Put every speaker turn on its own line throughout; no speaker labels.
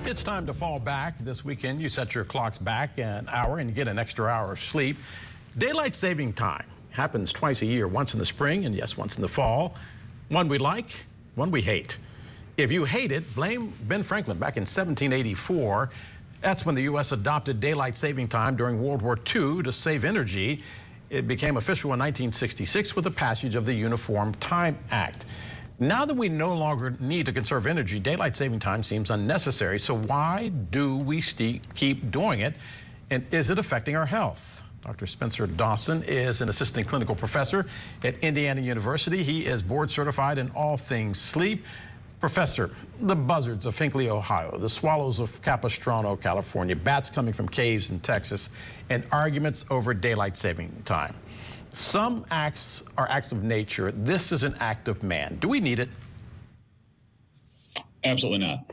It's time to fall back. This weekend, you set your clocks back an hour and you get an extra hour of sleep. Daylight saving time happens twice a year, once in the spring and yes, once in the fall. One we like, one we hate. If you hate it, blame Ben Franklin. Back in 1784, that's when the U.S. adopted daylight saving time during World War II to save energy. It became official in 1966 with the passage of the Uniform Time Act. Now that we no longer need to conserve energy, daylight saving time seems unnecessary. So why do we keep doing it? And is it affecting our health? Dr. Spencer Dawson is an assistant clinical professor at Indiana University. He is board certified in all things sleep. Professor, the buzzards of Hinckley, Ohio, the swallows of Capistrano, California, bats coming from caves in Texas, and arguments over daylight saving time. Some acts are acts of nature. This is an act of man. Do we need it?
Absolutely not.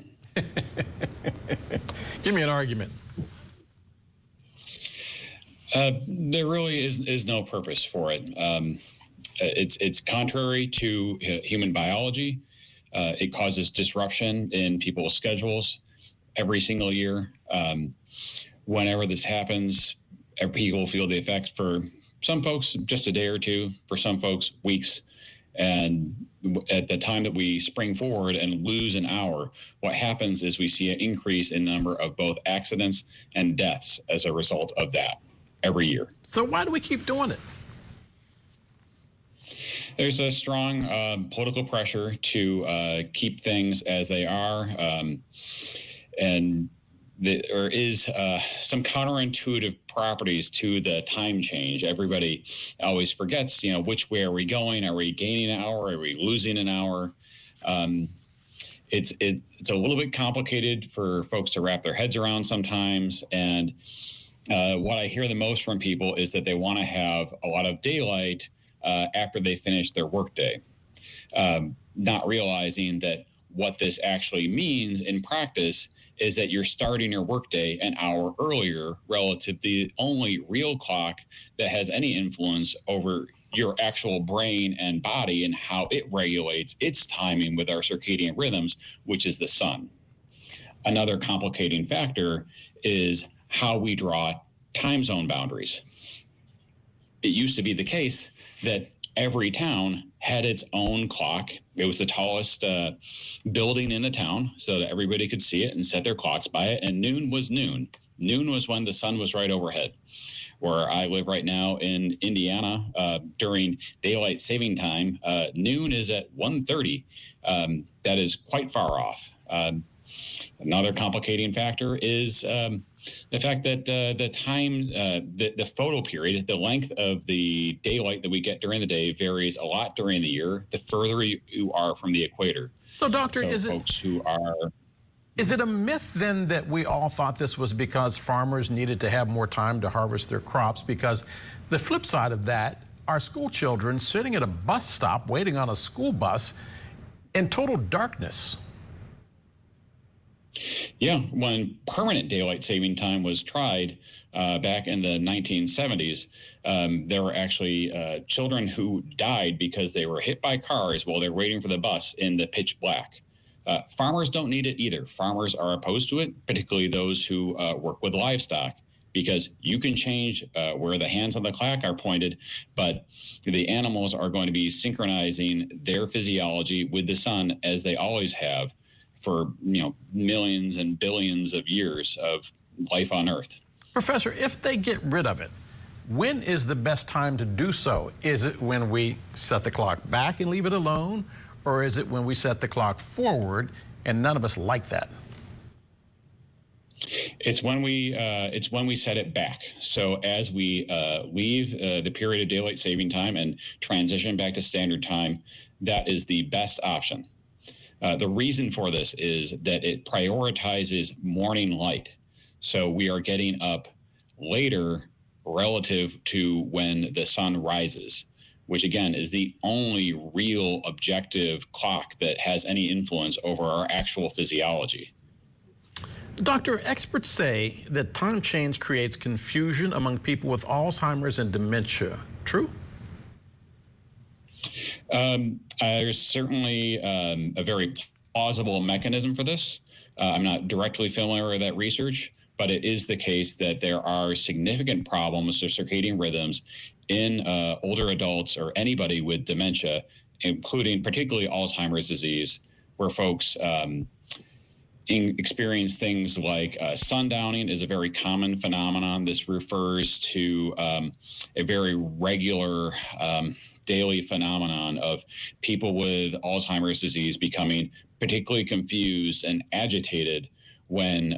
Give me an argument.
There really is no purpose for it. It's contrary to human biology. It causes disruption in people's schedules every single year. Whenever this happens, people feel the effects. For some folks, just a day or two. For some folks, weeks. And at the time that we spring forward and lose an hour, what happens is we see an increase in number of both accidents and deaths as a result of that every year.
So why do we keep doing it?
There's a strong political pressure to keep things as they are, and there is some counterintuitive properties to the time change. Everybody always forgets, which way are we going? Are we gaining an hour? Are we losing an hour? It's a little bit complicated for folks to wrap their heads around sometimes, and what I hear the most from people is that they want to have a lot of daylight after they finish their workday, not realizing that what this actually means in practice is that you're starting your workday an hour earlier relative to the only real clock that has any influence over your actual brain and body and how it regulates its timing with our circadian rhythms, which is the sun. Another complicating factor is how we draw time zone boundaries. It used to be the case that every town had its own clock. It was the tallest building in the town so that everybody could see it and set their clocks by it. And noon was noon. Noon was when the sun was right overhead. Where I live right now in Indiana, during daylight saving time, noon is at 1:30. That is quite far off. Another complicating factor is the fact that the time, the photo period, the length of the daylight that we get during the day varies a lot during the year, the further you are from the equator.
So, Doctor,
is
it a myth then that we all thought this was because farmers needed to have more time to harvest their crops? Because the flip side of that are school children sitting at a bus stop waiting on a school bus in total darkness.
Yeah, when permanent daylight saving time was tried back in the 1970s, there were actually children who died because they were hit by cars while they're waiting for the bus in the pitch black. Farmers don't need it either. Farmers are opposed to it, particularly those who work with livestock, because you can change where the hands on the clock are pointed, but the animals are going to be synchronizing their physiology with the sun as they always have for millions and billions of years of life on Earth.
Professor, if they get rid of it, when is the best time to do so? Is it when we set the clock back and leave it alone, or is it when we set the clock forward, and none of us like that?
It's when we set it back. So as we leave the period of daylight saving time and transition back to standard time, that is the best option. The reason for this is that it prioritizes morning light. So we are getting up later relative to when the sun rises, which again is the only real objective clock that has any influence over our actual physiology.
Doctor, experts say that time change creates confusion among people with Alzheimer's and dementia. True?
There's certainly a very plausible mechanism for this. I'm not directly familiar with that research, but it is the case that there are significant problems with circadian rhythms in older adults or anybody with dementia, including particularly Alzheimer's disease, where folks experience things like sundowning is a very common phenomenon. This refers to a very regular daily phenomenon of people with Alzheimer's disease becoming particularly confused and agitated when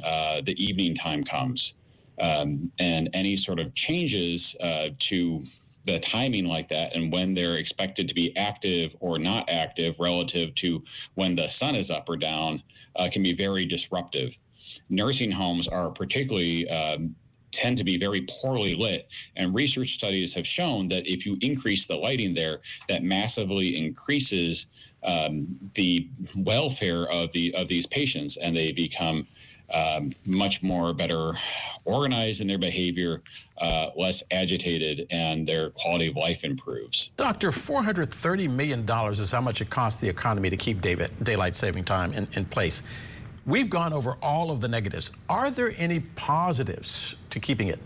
the evening time comes. And any sort of changes to the timing like that and when they're expected to be active or not active relative to when the sun is up or down can be very disruptive. Nursing homes are particularly tend to be very poorly lit, and research studies have shown that if you increase the lighting there, that massively increases the welfare of these patients, and they become much more better organized in their behavior, less agitated, and their quality of life improves.
Doctor, $430 million is how much it costs the economy to keep daylight saving time in place. We've gone over all of the negatives. Are there any positives to keeping it?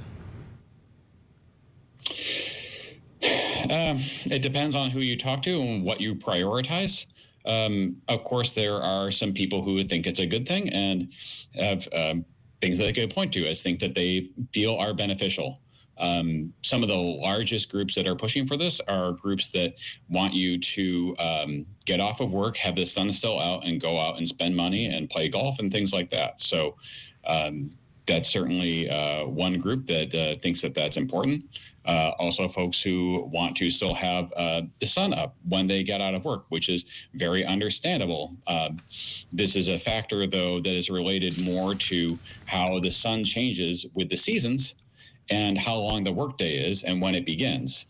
It depends on who you talk to and what you prioritize. Of course, there are some people who think it's a good thing and have things that they could point to as things that they feel are beneficial. Some of the largest groups that are pushing for this are groups that want you to get off of work, have the sun still out, and go out and spend money and play golf and things like that. So that's certainly one group that thinks that that's important. Also, folks who want to still have the sun up when they get out of work, which is very understandable. This is a factor, though, that is related more to how the sun changes with the seasons and how long the workday is and when it begins.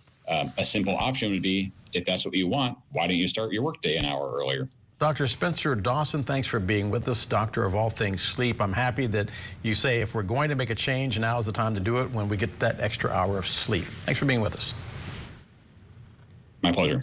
A simple option would be, if that's what you want, why don't you start your workday an hour earlier?
Dr. Spencer Dawson, thanks for being with us, doctor of all things sleep. I'm happy that you say if we're going to make a change, now is the time to do it when we get that extra hour of sleep. Thanks for being with us.
My pleasure.